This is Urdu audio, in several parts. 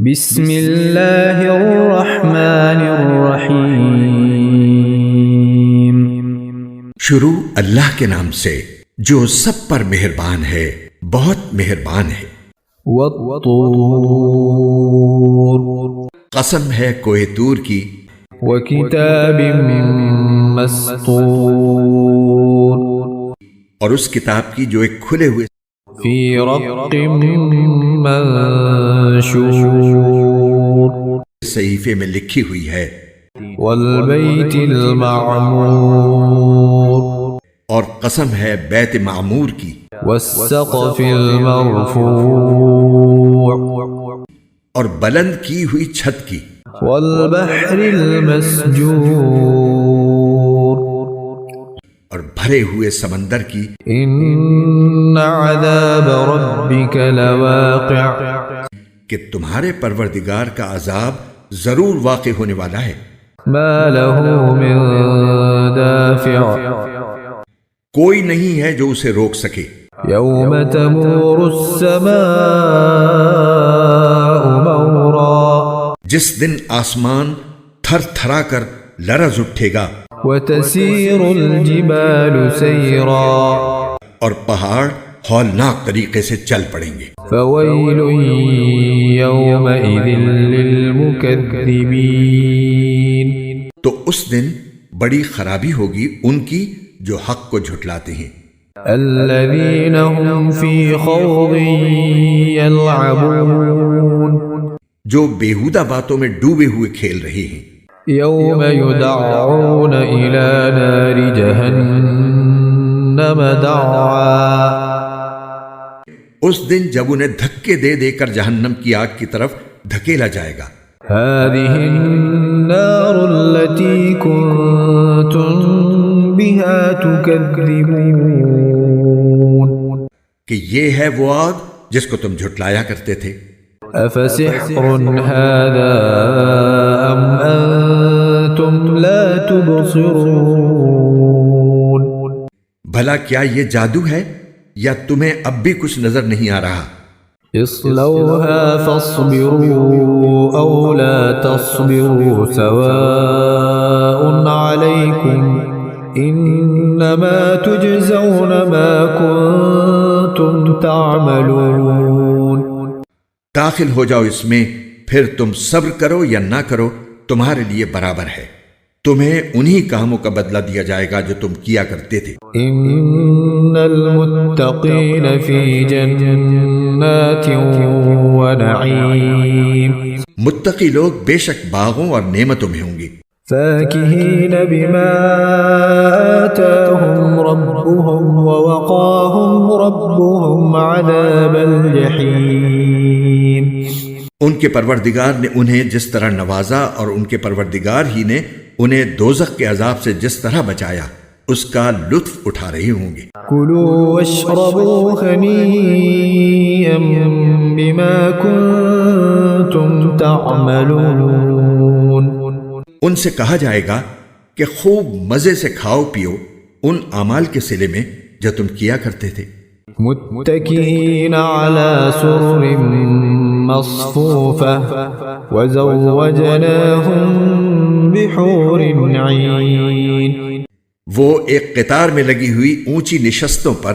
بسم اللہ الرحمن الرحیم۔ شروع اللہ کے نام سے جو سب پر مہربان ہے، بہت مہربان ہے۔ والطور، قسم ہے کوہ طور کی، وکتاب مسطور، اور اس کتاب کی جو ایک کھلے ہوئے فی رق منشور، صحیفے میں لکھی ہوئی ہے، والبیت المعمور، اور قسم ہے بیت معمور کی، والسقف المرفوع، اور بلند کی ہوئی چھت کی، والبحر المسجور، اور بھرے ہوئے سمندر کی، ان عذاب ربک لواقع، کہ تمہارے پروردگار کا عذاب ضرور واقع ہونے والا ہے، ما له من دافع، کوئی نہیں ہے جو اسے روک سکے۔ یوم تمور السماء مورا، جس دن آسمان تھر تھرا کر لرز اٹھے گا، وتسیر الجبال سیرا، اور پہاڑ ہولناک طریقے سے چل پڑیں گے۔ فویل یومئذ للمکذبین، تو اس دن بڑی خرابی ہوگی ان کی جو حق کو جھٹلاتے ہیں، الذین هم فی خوض یلعبون، جو بیہودہ باتوں میں ڈوبے ہوئے کھیل رہے ہیں۔ یوم یدعون الی نار جہنم دعا، اس دن جب انہیں دھکے دے دے کر جہنم کی آگ کی طرف دھکیلا جائے گا۔ هذه النار التي كنتم بها تكذبون، کہ یہ ہے وہ آگ جس کو تم جھٹلایا کرتے تھے۔ افسحر هذا ام انتم لا تبصرون، بھلا کیا یہ جادو ہے یا تمہیں اب بھی کچھ نظر نہیں آ رہا؟ اصلوها فاصبروا او لا تصبروا سواء عليكم انما تجزون ما كنتم تعملون، داخل ہو جاؤ اس میں، پھر تم صبر کرو یا نہ کرو، تمہارے لیے برابر ہے، تمہیں انہی کاموں کا بدلہ دیا جائے گا جو تم کیا کرتے تھے۔ ان المتقین فی جنات ونعیم، متقی لوگ بے شک باغوں اور نعمتوں میں ہوں گے، فاکہین بما آتاہم ربهم ووقاہم ربهم عذاب الجحیم، ان کے پروردگار نے انہیں جس طرح نوازا اور ان کے پروردگار ہی نے انہیں دوزخ کے عذاب سے جس طرح بچایا اس کا لطف اٹھا رہے ہوں گے۔ کلوا واشربوا ہنیئا بما کنتم تعملون، ان سے کہا جائے گا کہ خوب مزے سے کھاؤ پیو ان اعمال کے صلے میں جو تم کیا کرتے تھے۔ متکئین علی سرر مصفوفہ وزوجناہم بحور عین، وہ ایک قطار میں لگی ہوئی اونچی نشستوں پر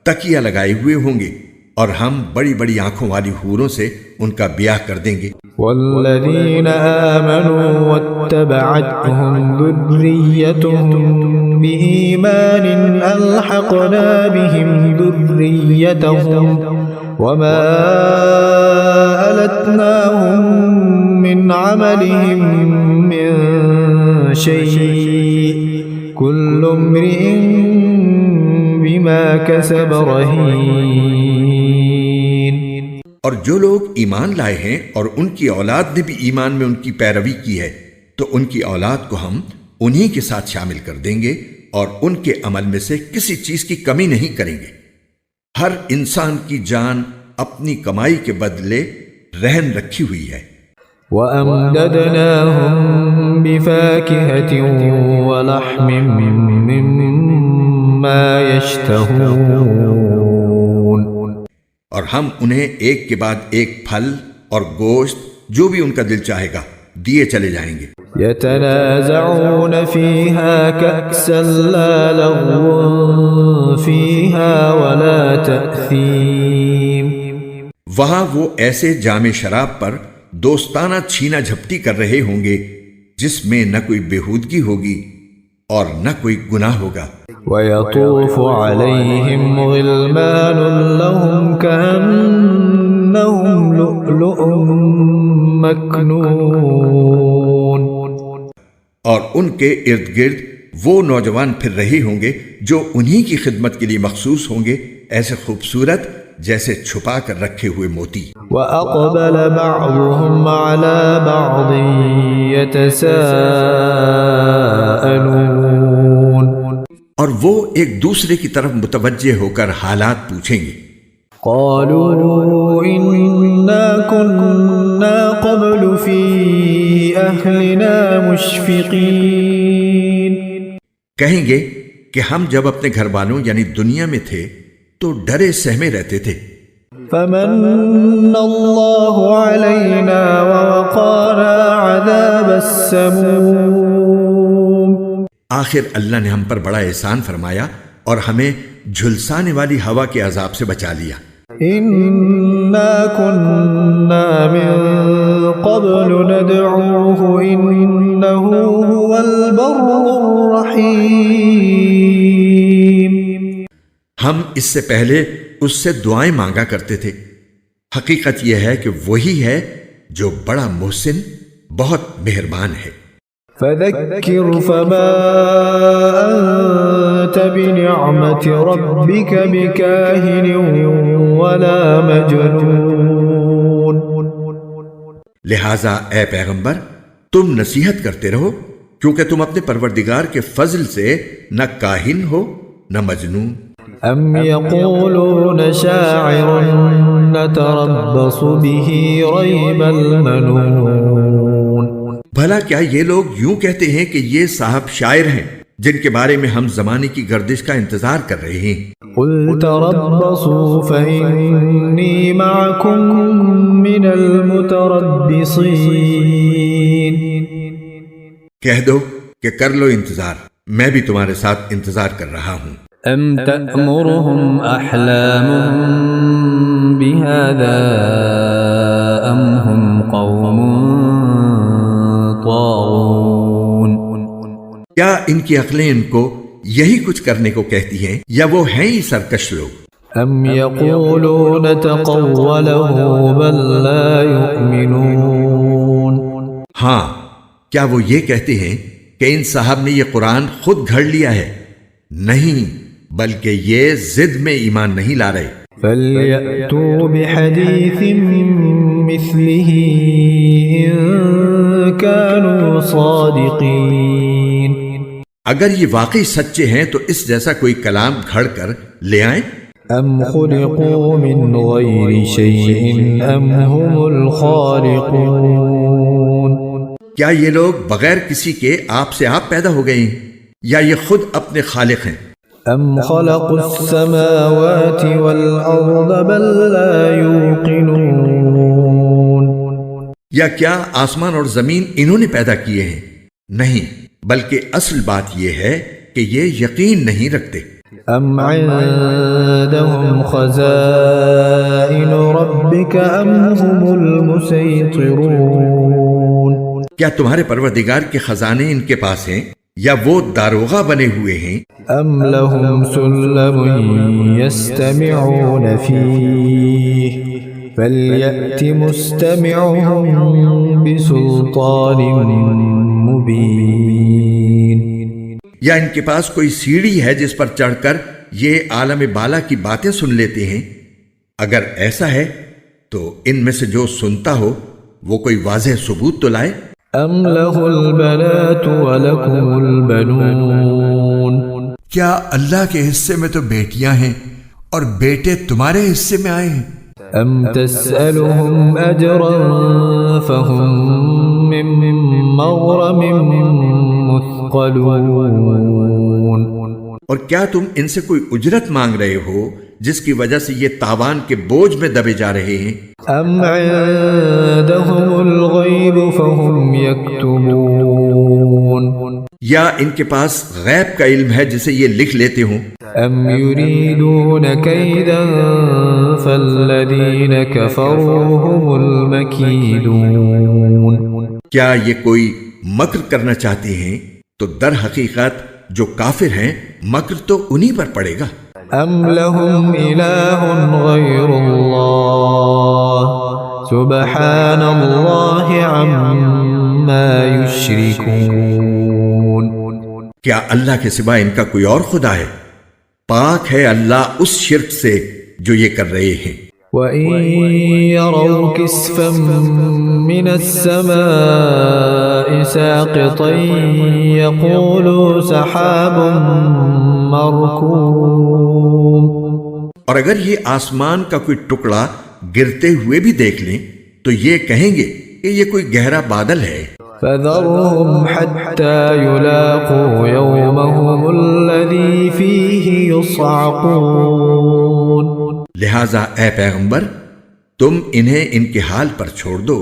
تکیہ لگائے ہوئے ہوں گے، اور ہم بڑی بڑی آنکھوں والی حوروں سے ان کا بیاہ کر دیں گے۔ والذین آمنوا واتبعتهم ذریتهم بإیمان الحقنا بهم ذریتهم وما ألتناهم من عملهم من شيء كل امرئ بما كسب رهين، اور جو لوگ ایمان لائے ہیں اور ان کی اولاد نے بھی ایمان میں ان کی پیروی کی ہے تو ان کی اولاد کو ہم انہی کے ساتھ شامل کر دیں گے اور ان کے عمل میں سے کسی چیز کی کمی نہیں کریں گے۔ ہر انسان کی جان اپنی کمائی کے بدلے رہن رکھی ہوئی ہے۔ وَأَمْدَدْنَاهُمْ بِفَاكِهَةٍ وَلَحْمٍ مِّمَّا يَشْتَهُونَ، اور ہم انہیں ایک کے بعد ایک پھل اور گوشت جو بھی ان کا دل چاہے گا دیے چلے جائیں گے۔ يتنازعون فيها كأسا لا لغو فيها ولا تأثيم۔ وہاں وہ ایسے جام شراب پر دوستانہ چھینا جھپٹی کر رہے ہوں گے جس میں نہ کوئی بےہودگی ہوگی اور نہ کوئی گناہ ہوگا۔ ويطوف عليهم غلمان لهم كأنهم لؤلؤ مكنون۔ اور ان کے ارد گرد وہ نوجوان پھر رہے ہوں گے جو انہی کی خدمت کے لیے مخصوص ہوں گے، ایسے خوبصورت جیسے چھپا کر رکھے ہوئے موتی۔ وأقبل بعضهم على بعض يتساءلون۔ اور وہ ایک دوسرے کی طرف متوجہ ہو کر حالات پوچھیں گے۔ قالوا إنا كنا قبل في أهلنا مشفقين۔ کہیں گے کہ ہم جب اپنے گھر والوں یعنی دنیا میں تھے تو ڈرے سہمے رہتے تھے۔ فمن الله علينا ووقانا عذاب السموم۔ آخر اللہ نے ہم پر بڑا احسان فرمایا اور ہمیں جھلسانے والی ہوا کے عذاب سے بچا لیا۔ إنا كنا من قبل ندعوه إنه هو البر الرحيم۔ ہم اس سے پہلے اس سے دعائیں مانگا کرتے تھے، حقیقت یہ ہے کہ وہی ہے جو بڑا محسن بہت مہربان ہے۔ فذكر فما أنت بنعمة ربك بكاهن ولا مجنون۔ لہذا اے پیغمبر تم نصیحت کرتے رہو کیونکہ تم اپنے پروردگار کے فضل سے نہ کاہن ہو نہ مجنون۔ أم يقولون شاعر نتربص به ريب المنون۔ بھلا کیا یہ لوگ یوں کہتے ہیں کہ یہ صاحب شاعر ہیں جن کے بارے میں ہم زمانے کی گردش کا انتظار کر رہے ہیں؟ قل تربصوا فإني معكم من المتربصين۔ کہہ دو کہ کر لو انتظار، میں بھی تمہارے ساتھ انتظار کر رہا ہوں۔ أم تأمرهم أحلامهم بهذا أم هم قوم طاغون۔ کیا ان کی عقلیں ان کو یہی کچھ کرنے کو کہتی ہیں یا وہ ہیں ہی سرکش لوگ؟ أم يقولون تقوله بل لا يؤمنون۔ ہاں، کیا وہ یہ کہتے ہیں کہ ان صاحب نے یہ قرآن خود گھڑ لیا ہے؟ نہیں، بلکہ یہ ضد میں ایمان نہیں لا رہے۔ فَلْيَأْتُوا بِحَدِيثٍ مِثْلِهِ إِن كَانُوا صَادِقِينَ۔ اگر یہ واقعی سچے ہیں تو اس جیسا کوئی کلام گھڑ کر لے آئیں۔ أَمْ خُلِقُوا مِنْ غَيْرِ شَيْءٍ أَمْ هُمُ الْخَالِقُونَ۔ کیا یہ لوگ بغیر کسی کے آپ سے آپ پیدا ہو گئے ہیں یا یہ خود اپنے خالق ہیں؟ أَمْ خَلَقُوا السَّمَاوَاتِ وَالْأَرْضَ بَل لَّا يُوقِنُونَ۔ یا کیا آسمان اور زمین انہوں نے پیدا کیے ہیں؟ نہیں، بلکہ اصل بات یہ ہے کہ یہ یقین نہیں رکھتے۔ أَمْ عِندَهُمْ خَزَائِنُ رَبِّكَ أَمْ هُمُ الْمُسَيْطِرُونَ۔ کیا تمہارے پروردگار کے خزانے ان کے پاس ہیں یا وہ داروغہ بنے ہوئے ہیں؟ أَمْ لَهُمْ سُلَّمٌ يَسْتَمِعُونَ فِيهِ فَلْيَأْتِ مُسْتَمِعُهُم بِسُلْطَانٍ مُبِينٍ۔ یا ان کے پاس کوئی سیڑھی ہے جس پر چڑھ کر یہ عالم بالا کی باتیں سن لیتے ہیں؟ اگر ایسا ہے تو ان میں سے جو سنتا ہو وہ کوئی واضح ثبوت تو لائے۔ أَمْ لَهُ الْبَنَاتُ وَلَكُمُ الْبَنُونَ۔ کیا اللہ کے حصے میں تو بیٹیاں ہیں اور بیٹے تمہارے حصے میں آئے ہیں؟ أَمْ تَسْأَلُهُمْ أَجْرًا فَهُمْ مِنْ مَغْرَمٍ مُثْقَلُونَ۔ اور کیا تم ان سے کوئی اجرت مانگ رہے ہو جس کی وجہ سے یہ تاوان کے بوجھ میں دبے جا رہے ہیں؟ أم عندهم الغيب فهم يكتبون یا ان کے پاس غیب کا علم ہے جسے یہ لکھ لیتے ہوں؟ أم يريدون كيدا فالذين كفروا هم المكيدون کیا یہ کوئی مکر کرنا چاہتے ہیں؟ تو در حقیقت جو کافر ہیں مکر تو انہی پر پڑے گا۔ أم لهم إله غير الله سبحان الله عما يشركون کیا اللہ کے سوا ان کا کوئی اور خدا ہے؟ پاک ہے اللہ اس شرک سے جو یہ کر رہے ہیں۔ وَإِن يَرَوْا كِسْفًا مِّنَ السَّمَاءِ سَاقِطًا يَقُولُوا سَحَابٌ مَّرْكُومٌ اور اگر یہ آسمان کا کوئی ٹکڑا گرتے ہوئے بھی دیکھ لیں تو یہ کہیں گے کہ یہ کوئی گہرا بادل ہے۔ فَذَرْهُمْ حَتَّى يُلَاقُوا يَوْمَهُمُ الَّذِي فِيهِ يُصْعَقُونَ لہٰذا اے پیغمبر تم انہیں ان کے حال پر چھوڑ دو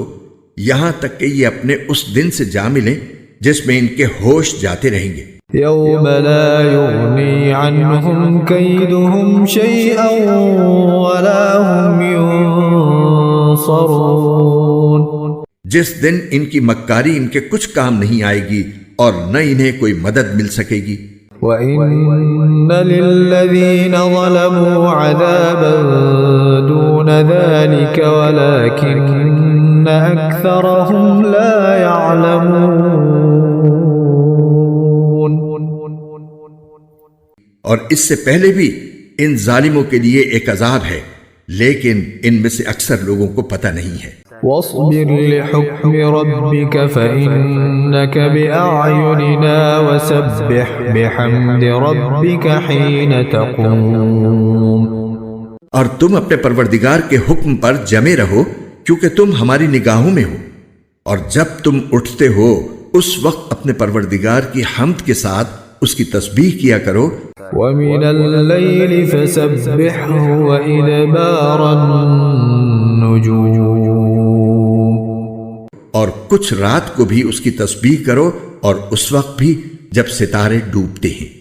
یہاں تک کہ یہ اپنے اس دن سے جا ملیں جس میں ان کے ہوش جاتے رہیں گے۔ يَوْمَ لَا يُغْنِي عَنْهُمْ كَيْدُهُمْ شَيْئًا وَلَا هُمْ يُنصَرُونَ جس دن ان کی مکاری ان کے کچھ کام نہیں آئے گی اور نہ انہیں کوئی مدد مل سکے گی۔ وَإِنَّ لِلَّذِينَ ظَلَمُوا عَذَابًا دُونَ ذَلِكَ وَلَكِنَّ أَكْثَرَهُمْ لَا يَعْلَمُونَ اور اس سے پہلے بھی ان ظالموں کے لیے ایک عذاب ہے لیکن ان میں سے اکثر لوگوں کو پتہ نہیں ہے۔ وَاصْبِرْ لِحُكْمِ رَبِّكَ فَإِنَّكَ بِأَعْيُنِنَا وَسَبِّحْ بِحَمْدِ رَبِّكَ حِينَ تَقُومُ اور تم اپنے پروردگار کے حکم پر جمے رہو کیونکہ تم ہماری نگاہوں میں ہو، اور جب تم اٹھتے ہو اس وقت اپنے پروردگار کی حمد کے ساتھ اس کی تسبیح کیا کرو۔ وَمِنَ اللَّيْلِ فَسَبِّحْهُ وَإِدْبَارَ النُّجُومِ اور کچھ رات کو بھی اس کی تسبیح کرو اور اس وقت بھی جب ستارے ڈوبتے ہیں۔